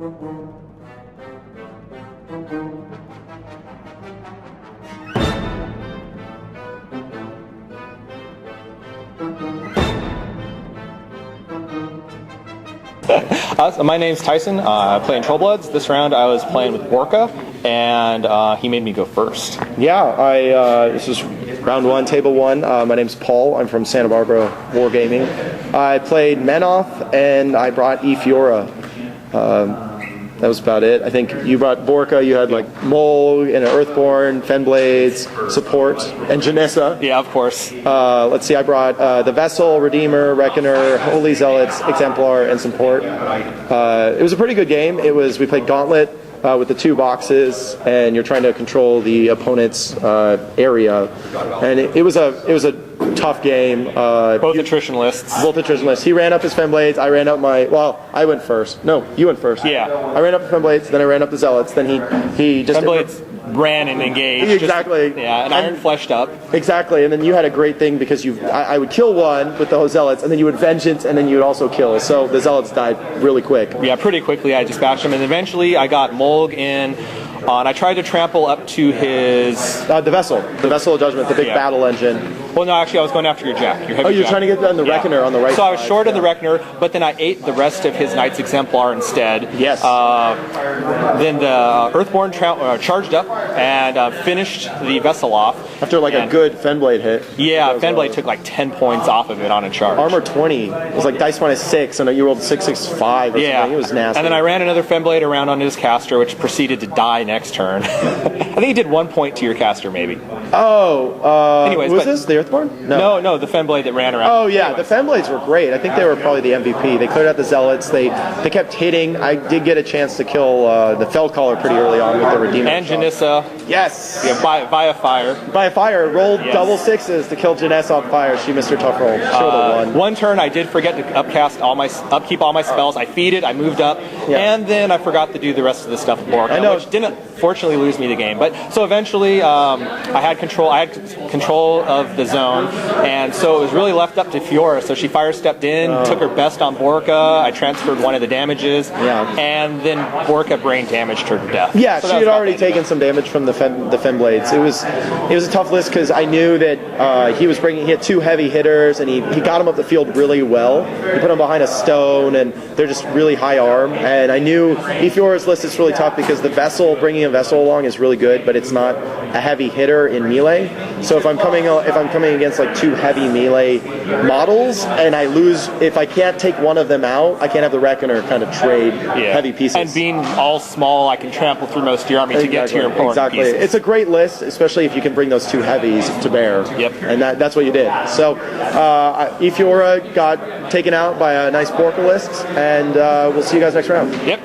My name's Tyson. I play in Trollbloods. This round I was playing with Borka, and he made me go first. Yeah, this is round one, table one. My name's Paul. I'm from Santa Barbara Wargaming. I played Menoth, and I brought E. Fiora. That was about it. I think you brought Borka. You had like Mole and an Earthborn, Fenblades, Support, and Janissa. Yeah, of course. Let's see, I brought the Vessel, Redeemer, Reckoner, Holy Zealots, Exemplar, and Support. It was a pretty good game. We played Gauntlet with the 2 boxes, and you're trying to control the opponent's area. And it was a tough game. Both attrition lists. Both attrition lists. He ran up his Fenblades. I ran up I went first. No, you went first. Yeah. I ran up the Fenblades, then I ran up the Zealots, then he just... Fenblades ran and engaged. Exactly. And Iron fleshed up. Exactly, and then you had a great thing because I would kill one with the Zealots, and then you would Vengeance, and then you would also kill. So the Zealots died really quick. Yeah, pretty quickly I dispatched him, and eventually I got Mulg in, and I tried to trample up to his... the Vessel of Judgment, the big battle engine. Well, no, actually I was going after your Jack. Your heavy you're Jack. trying to get on the Reckoner on the right So I was side. short of the Reckoner, but then I ate the rest of his Knight's Exemplar instead. Yes. Then the Earthborn charged up and finished the Vessel off. After a good Fenblade hit. Yeah, Fenblade took like 10 points off of it on a charge. Armor 20. It was like dice minus 6, and you rolled 665 or something. It was nasty. And then I ran another Fenblade around on his caster, which proceeded to die next turn. I think he did 1 point to your caster, maybe. Anyways, was this the Earthborn? No, the Fenblade that ran around. Oh yeah, the Fenblades were great. I think they were probably the MVP. They cleared out the Zealots. They kept hitting. I did get a chance to kill the Feldcaller pretty early on with the Redeemer. And Janissa. Yes. Yeah, via fire. Via fire. Rolled double 6s to kill Janessa on fire. She missed her tough roll. She won. One turn I did forget to upkeep all my spells. I feeded, I moved up, and then I forgot to do the rest of the stuff with Borka, which didn't fortunately lose me the game. But so eventually I had control of the zone, and so it was really left up to Fiora. So she fire stepped in, took her best on Borka. I transferred one of the damages, and then Borka brain damaged her to death. Yeah, so she had already taken some damage from the Fenblades. It was a tough list because I knew that he had 2 heavy hitters, and he got him up the field really well. He put him behind a stone, and they're just really high arm. And I knew Fiora's list is really tough because bringing a Vessel along is really good, but it's not a heavy hitter in melee. So if I'm coming against like 2 heavy melee models, and I lose, if I can't take one of them out, I can't have the Reckoner kind of trade heavy pieces. And being all small, I can trample through most of your army to get to your important pieces. It's a great list, especially if you can bring those 2 heavies to bear. Yep. And that's what you did. So Fiora got taken out by a nice Borka list, and we'll see you guys next round. Yep.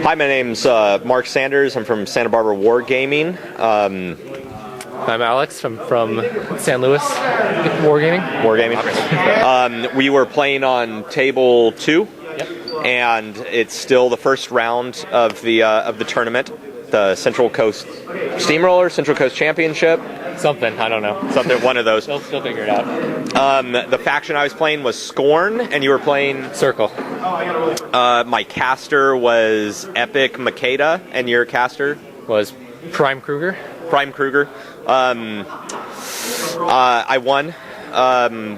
Hi, my name's Mark Sanders. I'm from Santa Barbara Wargaming. I'm Alex. I'm from San Luis Wargaming. We were playing on table 2, and it's still the first round of the tournament, the Central Coast Steamroller, Central Coast Championship. Something, I don't know. One of those. Still figure it out. The faction I was playing was Scorn, and you were playing Circle. My caster was Epic Makeda, and your caster was Prime Kruger. I won.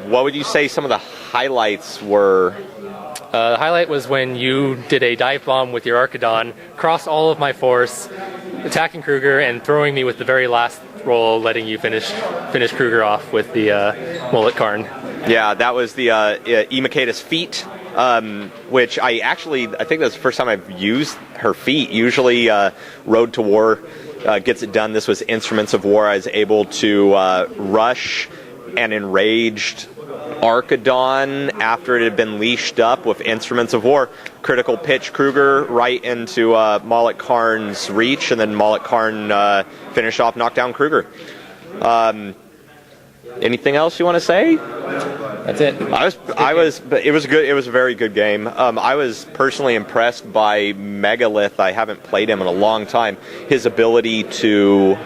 What would you say some of the highlights were? The highlight was when you did a dive bomb with your Archidon, crossed all of my force, attacking Kruger and throwing me with the very last roll, letting you finish Kruger off with the mullet Karn. Yeah, that was the Emikatus feat, which I think that's the first time I've used her feat. Usually Road to War gets it done. This was Instruments of War. I was able to rush an enraged Archidon after it had been leashed up with Instruments of War. Critical pitch Kruger right into Mullet Karn's reach, and then Mullet Karn finished off, knocked down Kruger. Anything else you want to say? That's it. But it was good. It was a very good game. I was personally impressed by Megalith. I haven't played him in a long time. His ability to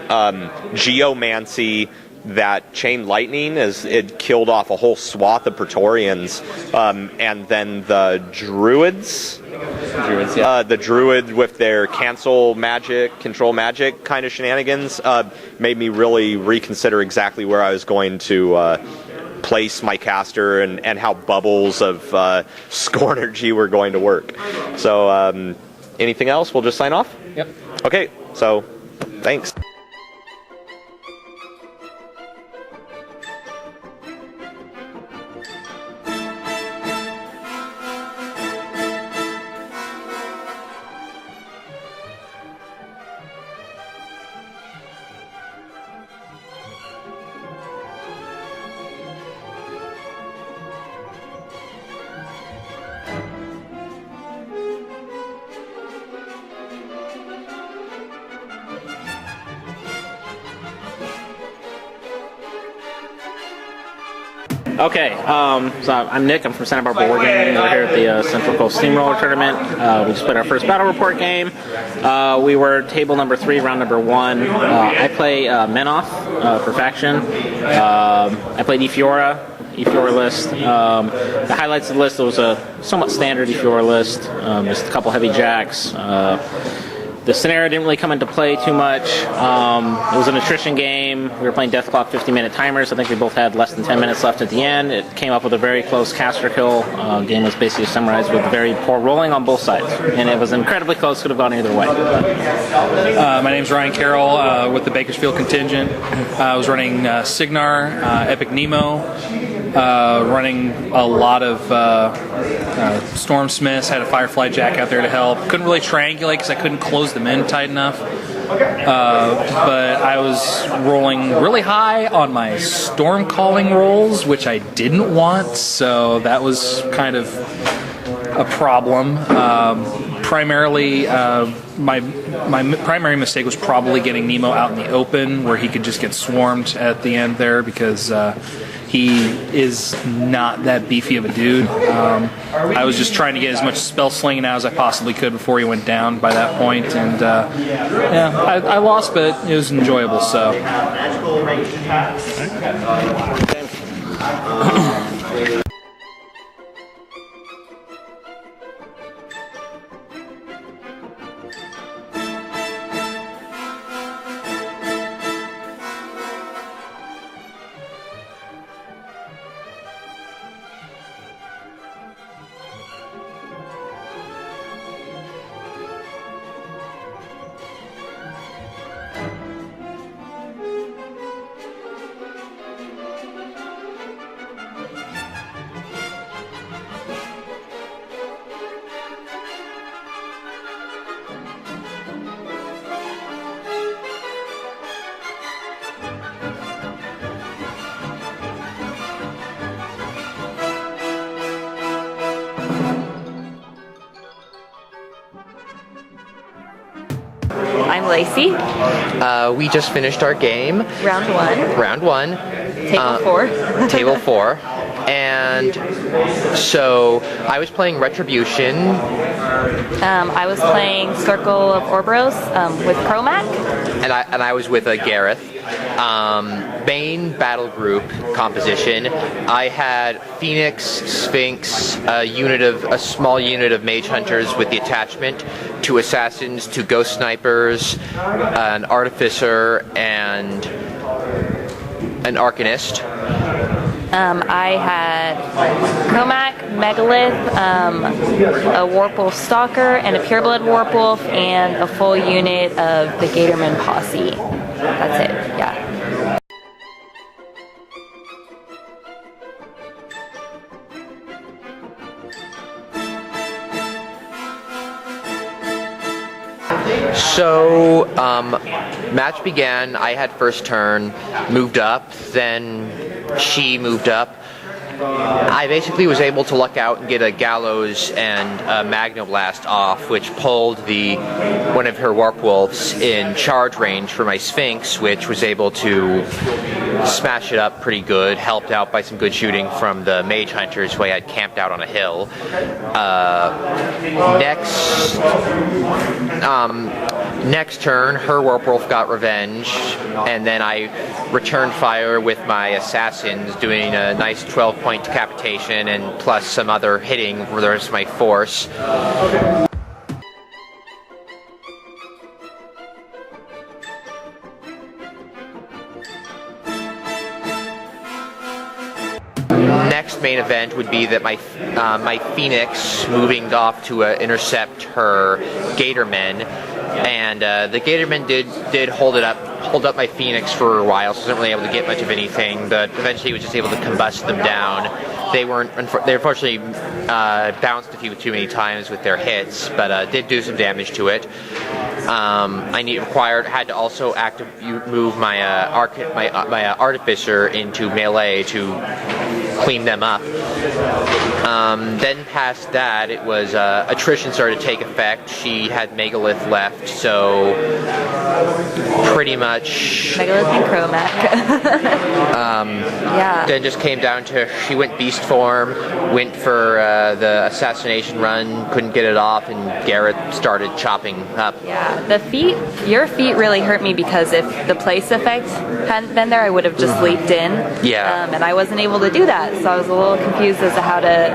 geomancy that chain lightning, as it killed off a whole swath of Praetorians, and then the druids. The druid with their control magic kind of shenanigans made me really reconsider exactly where I was going to place my caster and how bubbles of Scornergy were going to work. So anything else? We'll just sign off? Yep. Okay, so thanks. Okay, so I'm Nick. I'm from Santa Barbara Board Gaming. We're here at the Central Coast Steamroller Tournament. We just played our first battle report game. We were table number 3, round number 1. I play Menoth for faction. I played Efiora list. The highlights of the list, it was a somewhat standard Efiora list. Just a couple heavy jacks. The scenario didn't really come into play too much. It was an attrition game. We were playing Death Clock 50-minute timers. I think we both had less than 10 minutes left at the end. It came up with a very close caster kill. Game was basically summarized with very poor rolling on both sides. And it was incredibly close. Could have gone either way. My name's Ryan Carroll with the Bakersfield contingent. I was running Signar, Epic Nemo, running a lot of Stormsmiths, had a Firefly Jack out there to help. Couldn't really triangulate because I couldn't close them in tight enough. But I was rolling really high on my storm calling rolls, which I didn't want, so that was kind of a problem. Primarily, my primary mistake was probably getting Nemo out in the open where he could just get swarmed at the end there, because he is not that beefy of a dude. I was just trying to get as much spell slinging out as I possibly could before he went down by that point, and I lost, but it was enjoyable. So. I'm Lacey. We just finished our game. Round 1. Round 1. Table 4. Table 4. And so I was playing Retribution. I was playing Circle of Orboros with Promac. And I was with Gareth. Main battle group composition. I had Phoenix, Sphinx, a small unit of mage hunters with the attachment, 2 assassins, 2 ghost snipers, an artificer, and an arcanist. I had Comac, Megalith, a Warpwolf Stalker, and a Pureblood Warpwolf, and a full unit of the Gatorman Posse. That's it, yeah. So, match began. I had first turn, moved up, then she moved up. I basically was able to luck out and get a Gallows and a Magnoblast off, which pulled one of her Warpwolves in charge range for my Sphinx, which was able to smash it up pretty good, helped out by some good shooting from the Mage Hunters who I had camped out on a hill. Next turn, her Warpwolf got revenge, and then I returned fire with my Assassins, doing a nice 12-point decapitation and plus some other hitting for the rest of my force. Next main event would be that my Phoenix moving off to intercept her Gatormen, and the Gatormen did hold up my Phoenix for a while, so I wasn't really able to get much of anything, but eventually was just able to combust them down. They unfortunately bounced a few too many times with their hits, but did do some damage to it. Had to also move my Artificer into melee to clean them up. Then past that, it was attrition started to take effect. She had Megalith left, so pretty much Megalith and Chromac. Yeah. Then just came down to she went Beast form, went for the assassination run, couldn't get it off, and Gareth started chopping up. Yeah, your feet really hurt me because if the place effect hadn't been there, I would have just leaped in. Yeah. And I wasn't able to do that, so I was a little confused as to how to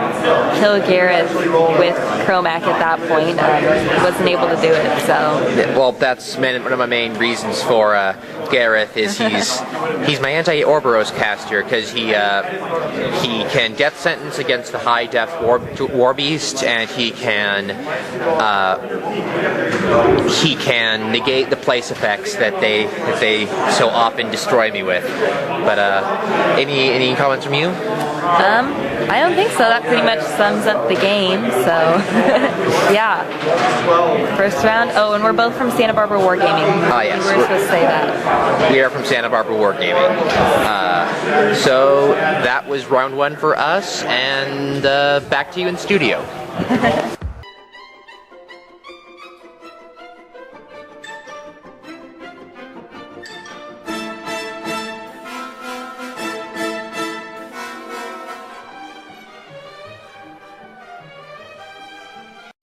kill Gareth with Chromac at that point. Wasn't able to do it, so. Yeah, well, that's one of my main reasons for Gareth is he's my anti-Ouroboros caster because he can death sentence against the high def war beast, and he can negate the place effects that they so often destroy me with. But any comments from you? I don't think so. That pretty much sums up the game, so yeah. First round. Oh, and we're both from Santa Barbara Wargaming. Yes. We were supposed to say that. We are from Santa Barbara Wargaming. So that was round one for us, and back to you in studio.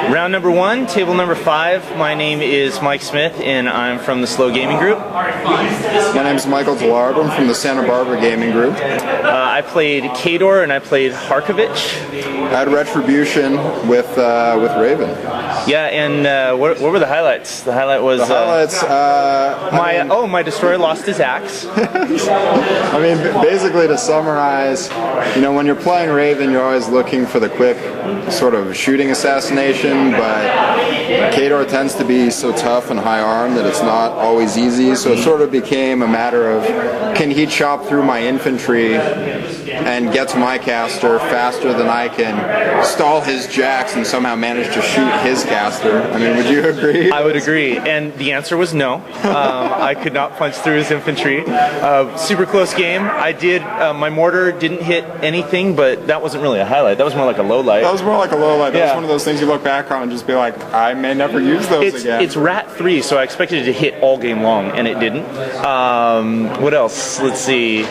Round number one, table number 5. My name is Mike Smith, and I'm from the Slow Gaming Group. My name is Michael Delarb. I'm from the Santa Barbara Gaming Group. I played Kador and I played Harkovich. I had Retribution with Raven. Yeah, and what were the highlights? The highlight was my destroyer lost his axe. I mean, basically to summarize, when you're playing Raven, you're always looking for the quick sort of shooting assassination, but Kador tends to be so tough and high armed that it's not always easy, so it sort of became a matter of, can he chop through my infantry and get to my caster faster than I can stall his jacks and somehow manage to shoot his caster? I mean, would you agree? I would agree, and the answer was no. I could not punch through his infantry. Super close game. I did, my mortar didn't hit anything, but that wasn't really a highlight. That was more like a low light. That was more like a low light. That was one of those things you look back on and just be like, I may never use those again. It's Rat 3, so I expected it to hit all game long, and it didn't. What else? Let's see.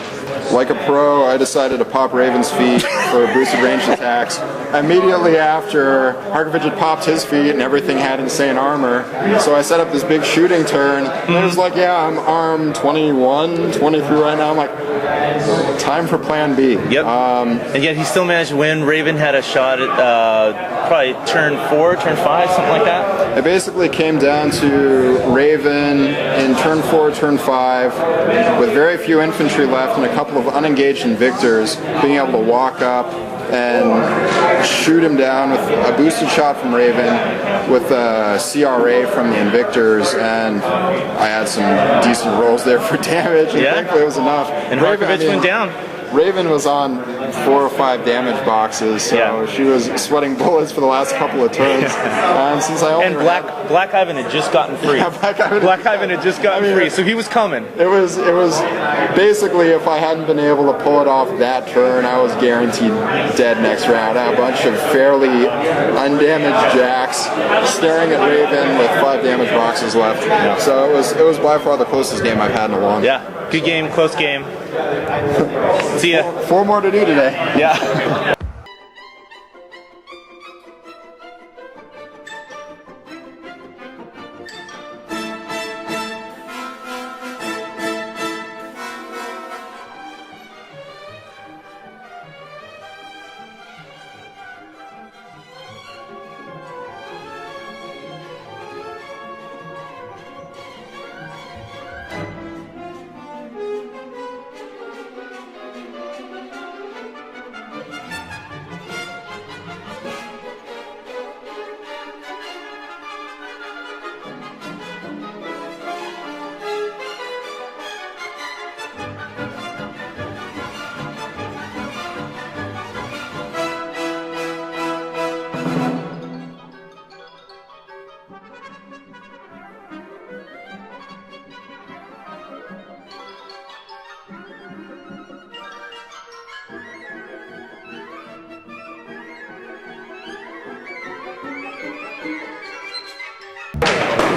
Like a pro, I decided to pop Raven's feet for boosted ranged attacks. Immediately after, Harkovich had popped his feet and everything had insane armor, so I set up this big shooting turn, and it was like, yeah, I'm armed 21, 23 right now. I'm like, time for plan B. Yep. And yet he still managed to win. Raven had a shot at probably turn 4, turn 5, something like that. It basically came down to Raven in turn 4, turn 5, with very few infantry left and a couple of unengaged Invictors, being able to walk up and shoot him down with a boosted shot from Raven, with a CRA from the Invictors, and I had some decent rolls there for damage, and thankfully it was enough. And Harkovich went down. Raven was on 4 or 5 damage boxes, so she was sweating bullets for the last couple of turns. And since I only Black Ivan had just gotten free. Black Ivan had just gotten free, so he was coming. It was basically, if I hadn't been able to pull it off that turn, I was guaranteed dead next round. I had a bunch of fairly undamaged jacks staring at Raven with 5 damage boxes left. So it was by far the closest game I've had in a long. Yeah, good game, close game. See ya. 4 more to do today. Yeah.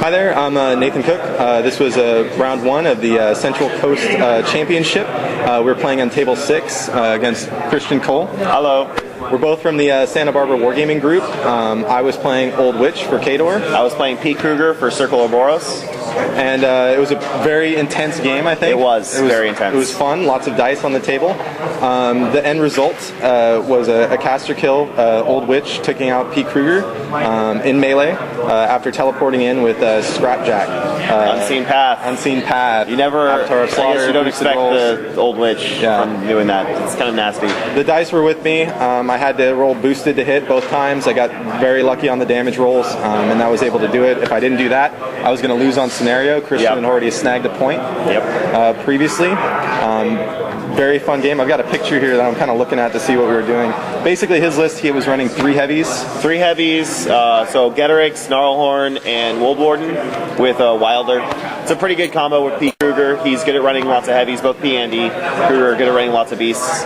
Hi there, I'm Nathan Cook. This was round 1 of the Central Coast Championship. We're playing on table 6 against Christian Cole. Hello. We're both from the Santa Barbara Wargaming Group. I was playing Old Witch for Kador. I was playing Pete Kruger for Circle Ouroboros. And it was a very intense game, I think. It was very intense. It was fun, lots of dice on the table. The end result was a caster kill, Old Witch taking out Pete Kruger in melee after teleporting in with Scrapjack. Unseen Path. Unseen Path. You never, Avatar of Slaughter, I guess you don't expect the Old Witch from doing that. It's kind of nasty. The dice were with me. I had to roll boosted to hit both times. I got very lucky on the damage rolls, and I was able to do it. If I didn't do that, I was going to lose on scenario. Christian had already snagged a point previously. Very fun game. I've got a picture here that I'm kind of looking at to see what we were doing. Basically, his list, he was running 3 heavies. 3 heavies, so Getterix, Gnarlhorn, and Woldwarden with Wilder. It's a pretty good combo with Pete Kruger. He's good at running lots of heavies. Both P and D. Kruger are good at running lots of beasts.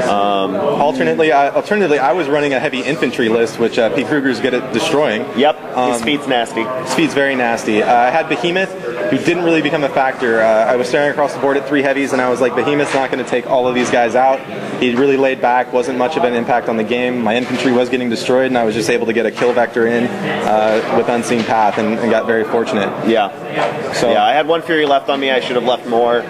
Alternatively, I was running a heavy infantry list, which Pete Kruger's good at destroying. Yep, his speed's nasty. Speed's very nasty. I had Behemoth, who didn't really become a factor. I was staring across the board at 3 heavies, and I was like, Behemoth's not going to take all of these guys out. He really laid back, wasn't much of an impact on the game. My infantry was getting destroyed, and I was just able to get a kill vector in with Unseen Path, and got very fortunate. So I had 1 Fury left on me. I should have left more,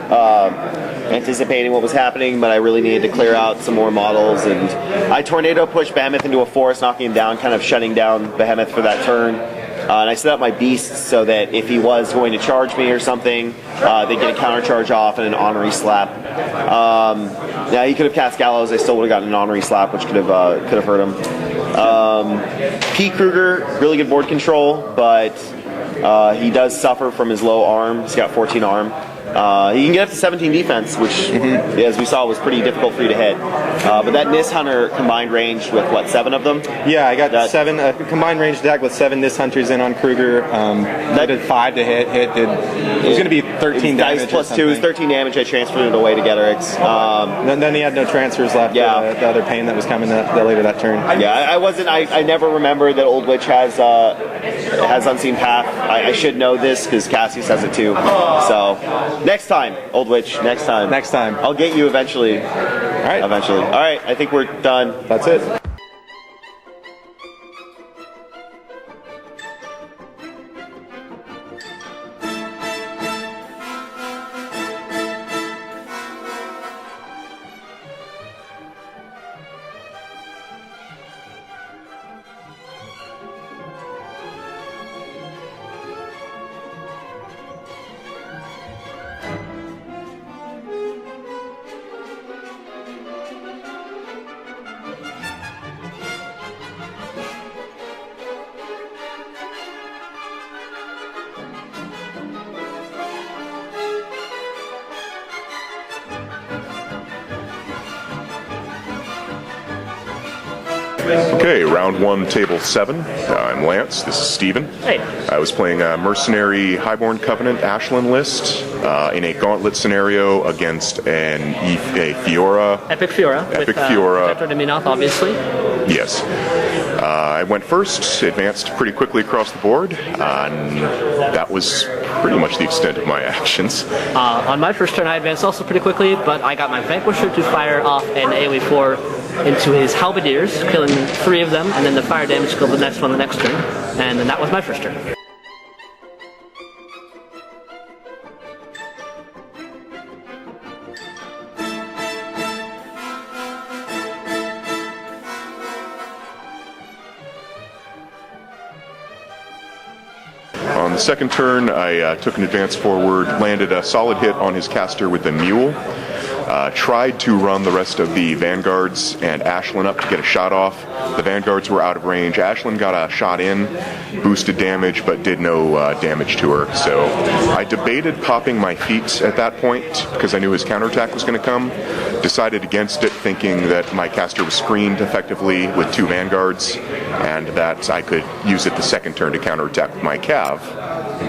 anticipating what was happening, but I really needed to clear out some more models, and I tornado pushed Behemoth into a forest, knocking him down, kind of shutting down Behemoth for that turn. And I set up my beasts so that if he was going to charge me or something, they'd get a counter charge off and an honorary slap. He could have cast Gallows. I still would have gotten an honorary slap, which could have hurt him. Pete Kruger, really good board control, but he does suffer from his low arm. He's got 14 arm. He can get up to 17 defense, which, as we saw, was pretty difficult for you to hit. But that Nis Hunter combined range with, 7 of them? Yeah, I got 7, combined range attack with 7 Nis Hunters in on Kruger. That did 5 to hit. It was going to be 13 damage. Dice plus 2 is 13 damage. I transferred it away to Getterix. Then he had no transfers left. The other pain that was coming later that turn. I never remember that Old Witch has Unseen Path. I should know this because Cassius has it too. So, next time, Old Witch, next time. Next time. I'll get you eventually. All right. Eventually. All right, I think we're done. That's it. Okay, round 1, table 7. I'm Lance. This is Steven. Hey. I was playing a Mercenary Highborn Covenant Ashland list in a gauntlet scenario against a Fiora. Epic Fiora. Epic with, Fiora. Protector Minoth, obviously. Yes. I went first, advanced pretty quickly across the board, and that was pretty much the extent of my actions. On my first turn, I advanced also pretty quickly, but I got my Vanquisher to fire off an AoE 4 into his Halberdiers, killing 3 of them, and then the fire damage killed the next one the next turn, and then that was my first turn. On the second turn, I took an advance forward, landed a solid hit on his caster with the Mule, tried to run the rest of the Vanguards and Ashland up to get a shot off. The Vanguards were out of range. Ashland got a shot in, boosted damage, but did no damage to her. So I debated popping my feet at that point because I knew his counterattack was going to come. Decided against it, thinking that my caster was screened effectively with 2 Vanguards and that I could use it the second turn to counterattack with my Cav.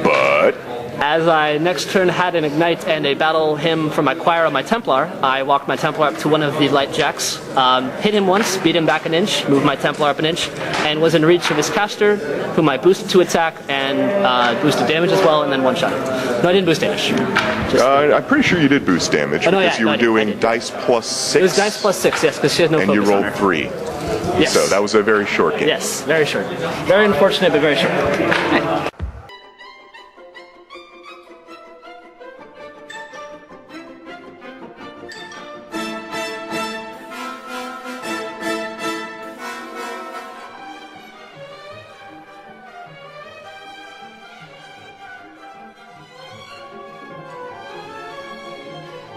But as I next turn had an Ignite and a Battle Hymn from my Choir on my Templar, I walked my Templar up to one of the light jacks, hit him once, beat him back an inch, moved my Templar up an inch, and was in reach of his caster, whom I boosted to attack and boosted damage as well, and then one-shot him. No, I didn't boost damage. I'm pretty sure you did boost damage because you were doing dice plus 6. It was dice plus 6, yes, because she has no focus and you rolled on her. 3. Yes. So that was a very short game. Yes, very short. Very unfortunate, but very short.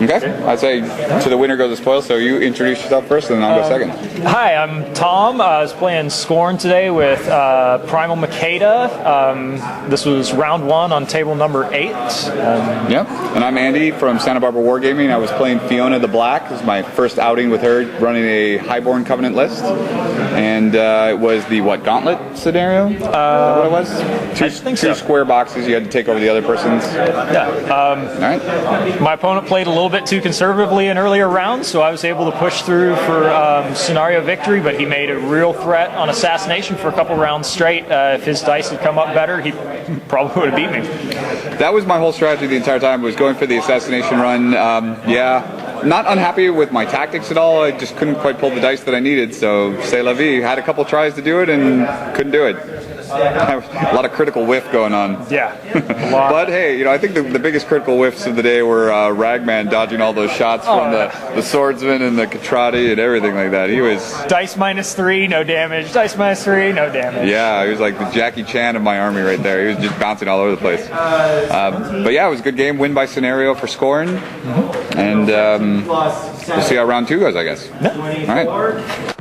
Okay, I'd say to the winner goes the spoil, so you introduce yourself first and then I'll go second. Hi, I'm Tom. I was playing Scorn today with Primal Makeda. This was round 1 on table number 8. Yep, and I'm Andy from Santa Barbara Wargaming. I was playing Fiona the Black. This is my first outing with her, running a Highborn Covenant list. And it was the, Gauntlet scenario? Is that what it was? Two square boxes, you had to take over the other person's. Yeah. All right. My opponent played a little bit too conservatively in earlier rounds, so I was able to push through for scenario victory, but he made a real threat on assassination for a couple rounds straight. If his dice had come up better, he probably would have beat me. That was my whole strategy the entire time, was going for the assassination run. Not unhappy with my tactics at all. I just couldn't quite pull the dice that I needed, so c'est la vie. Had a couple tries to do it and couldn't do it. A lot of critical whiff going on. Yeah. But hey, I think the biggest critical whiffs of the day were Ragman dodging all those shots from the swordsman and the Catrati and everything like that. He was dice -3, no damage. Dice -3, no damage. Yeah, he was like the Jackie Chan of my army right there. He was just bouncing all over the place. But yeah, it was a good game. Win by scenario for Scorn. And we'll see how round 2 goes, I guess. Yeah. All right.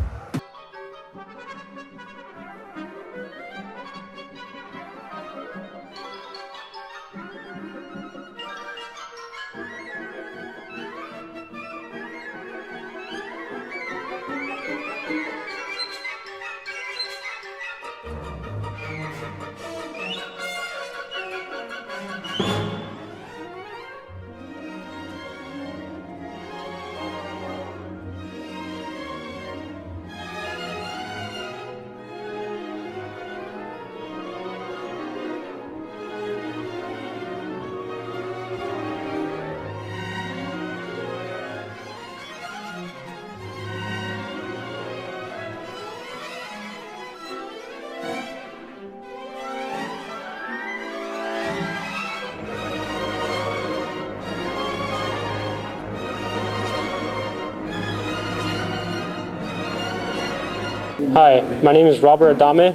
Hi, my name is Robert Adame,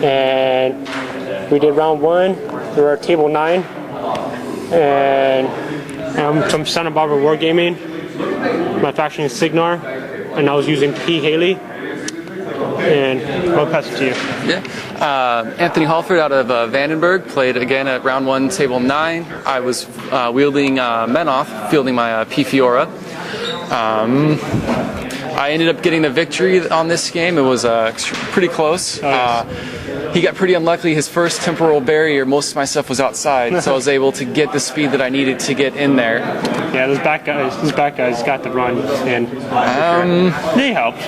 and we did round 1. We were at table 9, and I'm from Santa Barbara Wargaming. My faction is Signar, and I was using P. Haley, and I'll pass it to you. Yeah. Anthony Halford out of Vandenberg, played again at round 1, table 9. I was wielding Menoth, fielding my P. Fiora. I ended up getting the victory on this game. It was pretty close. He got pretty unlucky. His first temporal barrier, most of my stuff was outside, so I was able to get the speed that I needed to get in there. Yeah, those back guys got the run, and they helped.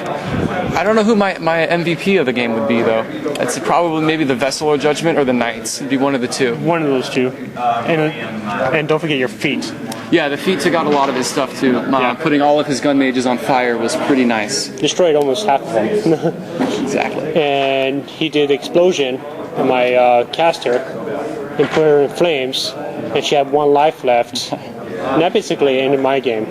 I don't know who my MVP of the game would be, though. It's probably maybe the Vessel or Judgment or the Knights. It'd be one of the two. One of those two. And don't forget your feet. Yeah, the feet took out a lot of his stuff, too. Putting all of his gun mages on fire was pretty nice. Destroyed almost half of them. Exactly. And he did Explosion on my caster and put her in flames, and she had 1 life left. And that basically ended my game.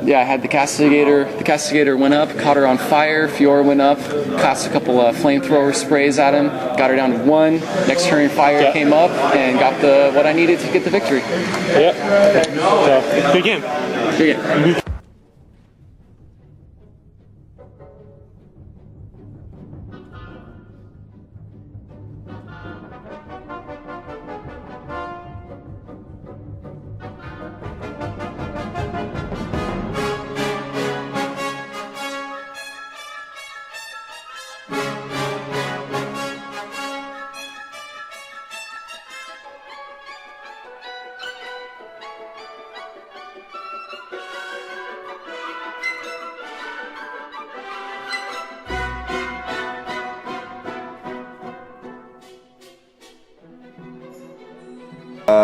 Yeah, I had the Castigator. The Castigator went up, caught her on fire. Fiora went up, cast a couple of flamethrower sprays at him, got her down to 1. Next turn, Fire came up and got what I needed to get the victory. Yep. So, good game. Good game.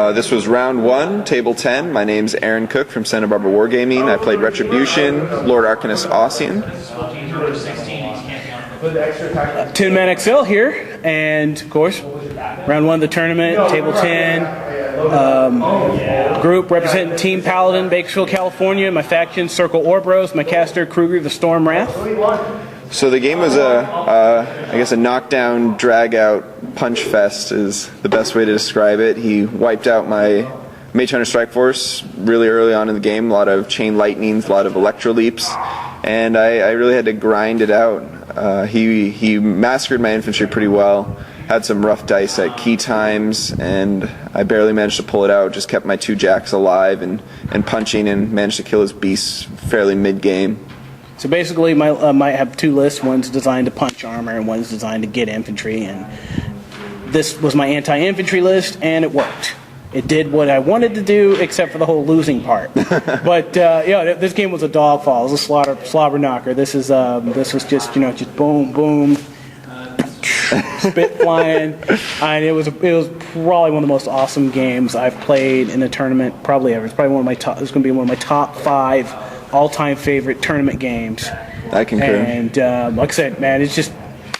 This was round 1, table 10. My name's Aaron Cook from Santa Barbara Wargaming. I played Retribution, Lord Arcanist Ossian. Tin Man XL here, and of course, round 1 of the tournament, table 10. Group representing Team Paladin, Bakersfield, California. My faction, Circle Orbros. My caster, Kruger the Storm Wrath. So the game was I guess a knockdown, drag-out punch fest is the best way to describe it. He wiped out my Mage Hunter Strike Force really early on in the game. A lot of chain lightnings, a lot of electro leaps, and I really had to grind it out. He massacred my infantry pretty well. Had some rough dice at key times, and I barely managed to pull it out. Just kept my 2 jacks alive and punching, and managed to kill his beasts fairly mid-game. So basically, might have 2 lists. One's designed to punch armor, and one's designed to get infantry. And this was my anti-infantry list, and it worked. It did what I wanted to do, except for the whole losing part. But yeah, this game was a dogfall. It was a slobber knocker. This was just just boom, boom, spit flying, and it was probably one of the most awesome games I've played in a tournament probably ever. It's probably one of my top. It's going to be one of my top 5 all-time favorite tournament games. I concur. And like I said, man, it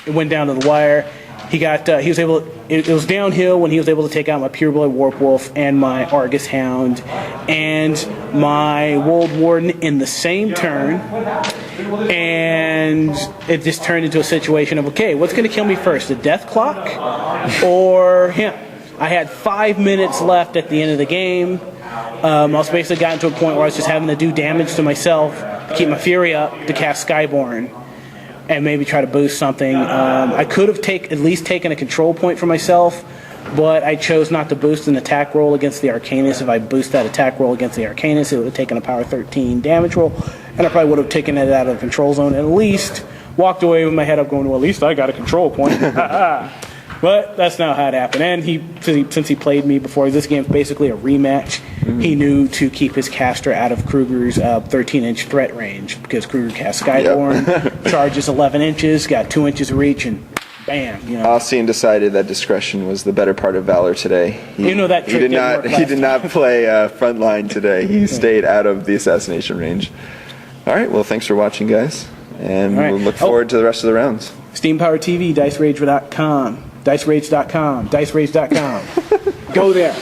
went down to the wire. He was able. It was downhill when he was able to take out my Pureblood Warpwolf and my Argus Hound and my Wold Warden in the same turn, and it just turned into a situation of, okay, what's going to kill me first, the death clock or him? I had 5 minutes left at the end of the game. I was basically gotten to a point where I was just having to do damage to myself to keep my Fury up to cast Skyborn and maybe try to boost something. I could have at least taken a control point for myself, but I chose not to boost an attack roll against the Arcanist. If I boost that attack roll against the Arcanist, it would have taken a power 13 damage roll, and I probably would have taken it out of the control zone and at least walked away with my head up going, well, at least I got a control point. But that's not how it happened. And since he played me before, this game's basically a rematch. Mm-hmm. He knew to keep his caster out of Kruger's 13-inch threat range because Kruger casts Skyborn, charges 11 inches, got 2 inches of reach, and bam. Ossian decided that discretion was the better part of valor today. He did not play frontline today. He stayed out of the assassination range. All right. Well, thanks for watching, guys, and we'll look forward to the rest of the rounds. Steam Power TV, DiceRage.com. DiceRage.com. DiceRage.com. Go there.